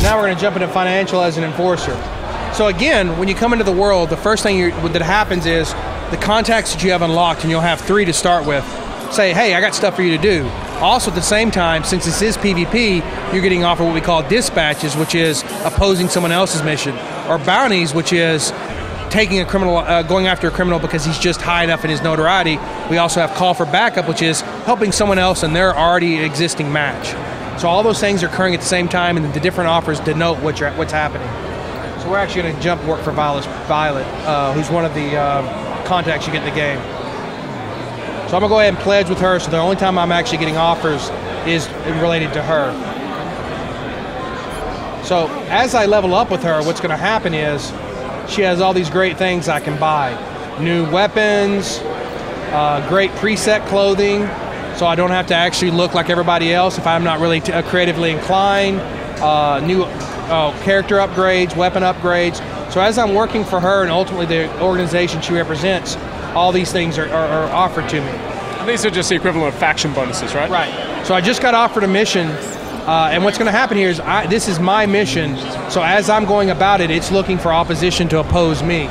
Now we're going to jump into financial as an enforcer. So again, when you come into the world, the first thing that happens is the contacts that you have unlocked, and you'll have 3 to start with, say, hey, I got stuff for you to do. Also at the same time, since this is PvP, you're getting offered what we call dispatches, which is opposing someone else's mission, or bounties, which is taking a criminal, going after a criminal because he's just high enough in his notoriety. We also have call for backup, which is helping someone else in their already existing match. So all those things are occurring at the same time, and the different offers denote what's happening. So we're actually going to jump work for Violet, who's one of the contacts you get in the game. So I'm going to go ahead and pledge with her, so the only time I'm actually getting offers is related to her. So as I level up with her, what's going to happen is she has all these great things I can buy. New weapons, great preset clothing, so I don't have to actually look like everybody else if I'm not really creatively inclined. New character upgrades, weapon upgrades. So as I'm working for her and ultimately the organization she represents, all these things are offered to me. And these are just the equivalent of faction bonuses, right? Right. So I just got offered a mission, and what's going to happen here is this is my mission, so as I'm going about it, it's looking for opposition to oppose me.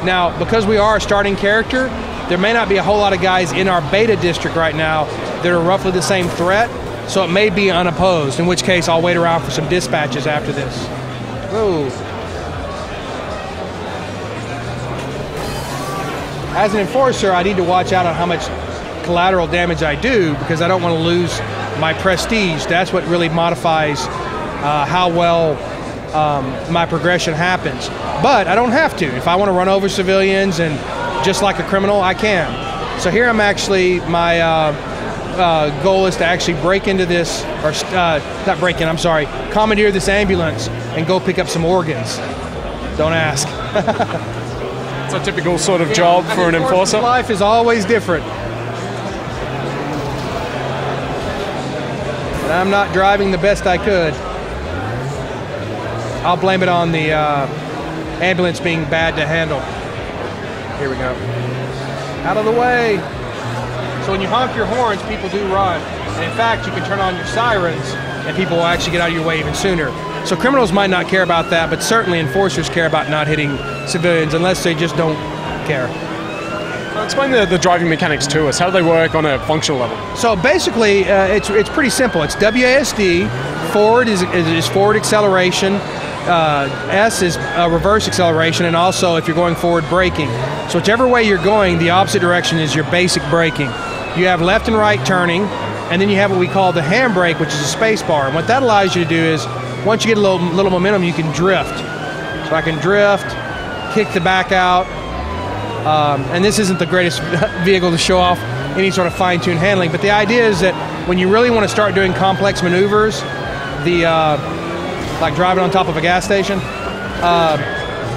Now, because we are a starting character, there may not be a whole lot of guys in our beta district right now that are roughly the same threat, so it may be unopposed, in which case I'll wait around for some dispatches after this. Whoa. As an enforcer, I need to watch out on how much collateral damage I do, because I don't want to lose my prestige. That's what really modifies how well my progression happens. But I don't have to. If I want to run over civilians and just like a criminal, I can. So here I'm actually, my goal is to actually break into this, or not break in, I'm sorry, commandeer this ambulance and go pick up some organs. Don't ask. It's a typical sort of job for an enforcer. Life is always different. And I'm not driving the best I could. I'll blame it on the ambulance being bad to handle. Here we go. Out of the way. So when you honk your horns, people do run. And in fact, you can turn on your sirens and people will actually get out of your way even sooner. So criminals might not care about that, but certainly enforcers care about not hitting civilians unless they just don't care. Explain the driving mechanics to us. How do they work on a functional level? So basically, it's pretty simple. It's WASD. Forward is forward acceleration. S is reverse acceleration, and also if you're going forward, braking. So whichever way you're going, the opposite direction is your basic braking. You have left and right turning, and then you have what we call the handbrake, which is a space bar. And what that allows you to do is, once you get a little momentum, you can drift. So I can drift, kick the back out, and this isn't the greatest vehicle to show off any sort of fine-tuned handling, but the idea is that when you really want to start doing complex maneuvers, like driving on top of a gas station,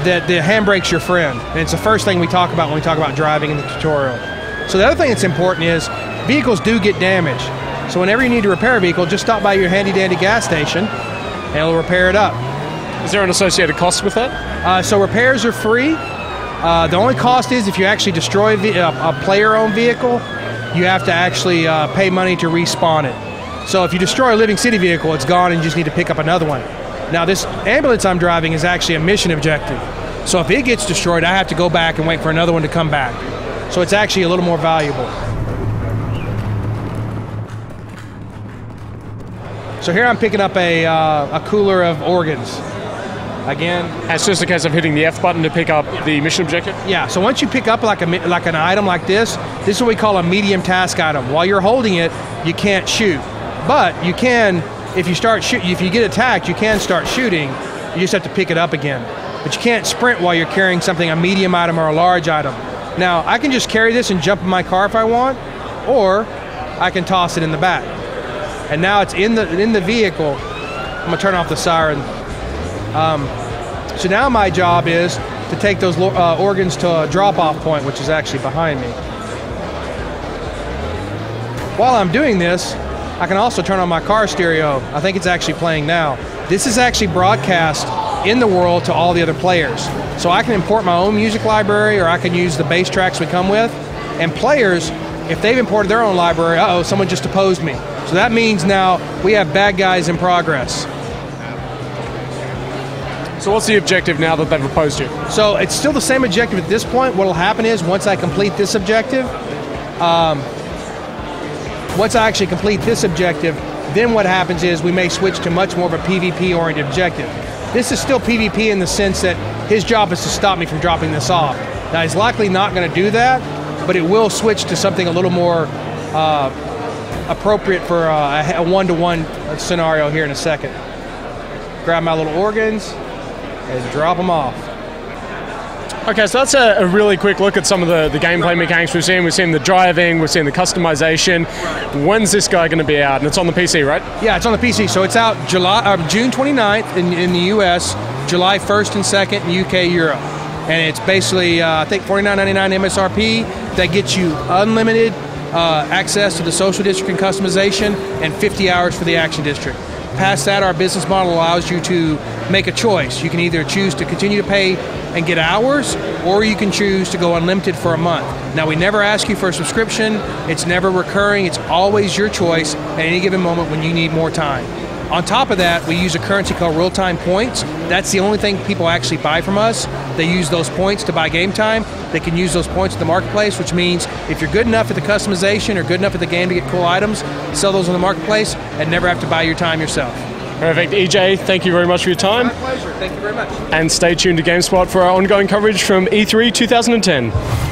that the handbrake's your friend. And it's the first thing we talk about when we talk about driving in the tutorial. So the other thing that's important is vehicles do get damaged. So whenever you need to repair a vehicle, just stop by your handy-dandy gas station and it'll repair it up. Is there an associated cost with that? So repairs are free. The only cost is if you actually destroy a player-owned vehicle, you have to actually pay money to respawn it. So if you destroy a Living City vehicle, it's gone and you just need to pick up another one. Now this ambulance I'm driving is actually a mission objective. So if it gets destroyed, I have to go back and wait for another one to come back. So it's actually a little more valuable. So here I'm picking up a cooler of organs. Again, it's just a case of hitting the F button to pick up the mission objective? Yeah, so once you pick up like an item like this is what we call a medium task item. While you're holding it, you can't shoot. But you can, if you get attacked, you can start shooting. You just have to pick it up again. But you can't sprint while you're carrying something, a medium item or a large item. Now, I can just carry this and jump in my car if I want, or I can toss it in the back. And now it's in the vehicle. I'm gonna turn off the siren. So now my job is to take those organs to a drop-off point, which is actually behind me. While I'm doing this, I can also turn on my car stereo. I think it's actually playing now. This is actually broadcast in the world to all the other players. So I can import my own music library, or I can use the bass tracks we come with. And players, if they've imported their own library, uh-oh, someone just opposed me. So that means now we have bad guys in progress. So what's the objective now that they've proposed you? So it's still the same objective at this point. What will happen is once I complete this objective, then what happens is we may switch to much more of a PvP-oriented objective. This is still PvP in the sense that his job is to stop me from dropping this off. Now he's likely not going to do that, but it will switch to something a little more appropriate for a one-to-one scenario here in a second. Grab my little organs and drop them off. Okay, so that's a really quick look at some of the gameplay mechanics we've seen. We've seen the driving, we've seen the customization. When's this guy going to be out? And it's on the PC, right? Yeah, it's on the PC. So it's out June 29th in the US, July 1st and 2nd in UK, Europe. And it's basically, I think, $49.99 MSRP. That gets you unlimited access to the social district and customization and 50 hours for the action district. Past that, our business model allows you to make a choice. You can either choose to continue to pay and get hours, or you can choose to go unlimited for a month. Now, we never ask you for a subscription. It's never recurring. It's always your choice at any given moment when you need more time. On top of that, we use a currency called real-time points. That's the only thing people actually buy from us. They use those points to buy game time. They can use those points in the marketplace, which means if you're good enough at the customization or good enough at the game to get cool items, sell those in the marketplace and never have to buy your time yourself. Perfect. EJ, thank you very much for your time. My pleasure. Thank you very much. And stay tuned to GameSpot for our ongoing coverage from E3 2010.